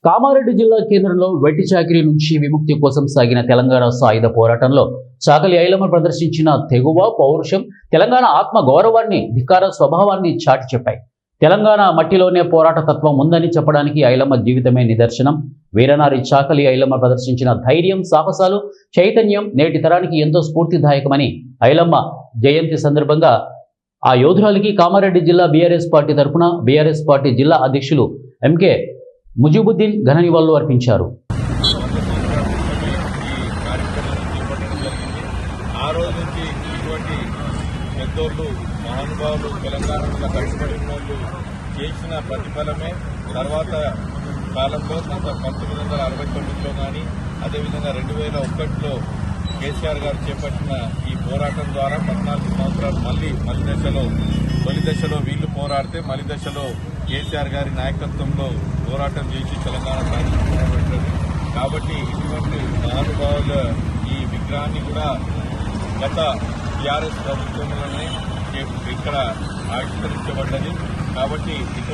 కామారెడ్డి జిల్లా కేంద్రంలో వెట్టి చాకిరీ నుంచి విముక్తి కోసం సాగిన తెలంగాణ సాయుధ పోరాటంలో చాకలి ఐలమ్మ ప్రదర్శించిన తెగువ పౌరుషం తెలంగాణ ఆత్మ గౌరవాన్ని ధిక్కార స్వభావాన్ని చాటి చెప్పాయి. తెలంగాణ మట్టిలోనే పోరాట తత్వం ఉందని చెప్పడానికి ఐలమ్మ జీవితమే నిదర్శనం. వీరనారి చాకలి ఐలమ్మ ప్రదర్శించిన ధైర్యం, సాహసాలు, చైతన్యం నేటి తరానికి ఎంతో స్ఫూర్తిదాయకమని ఐలమ్మ జయంతి సందర్భంగా ఆ యోధురాలికి కామారెడ్డి జిల్లా బీఆర్ఎస్ పార్టీ తరఫున బీఆర్ఎస్ పార్టీ జిల్లా అధ్యక్షులు ఎంకే ముజిబుద్దీన్ ఘన నివాళులు అర్పించారు. ఆ రోజు నుంచి ఇటువంటి పెద్దోళ్ళు మహానుభావులు తెలంగాణ మీద కష్టపడిన వాళ్ళు చేసిన ప్రతిఫలమే తర్వాత కాలంలో 1969లో కానీ అదేవిధంగా 2001లో కేసీఆర్ గారు చేపట్టిన ఈ పోరాటం ద్వారా 14 సంవత్సరాలు మళ్ళీ తొలి దశలో వీళ్ళు పోరాడితే మలి దశలో కేసీఆర్ గారి నాయకత్వంలో పోరాటం చేసి తెలంగాణ సాధించుకున్నటువంటి కాబట్టి ఇటువంటి మహానుభావుల ఈ విగ్రహాన్ని కూడా గత టీఆర్ఎస్ ప్రభుత్వంలోనే ఇక్కడ ఆవిష్కరించబడ్డది. కాబట్టి ఇటువంటి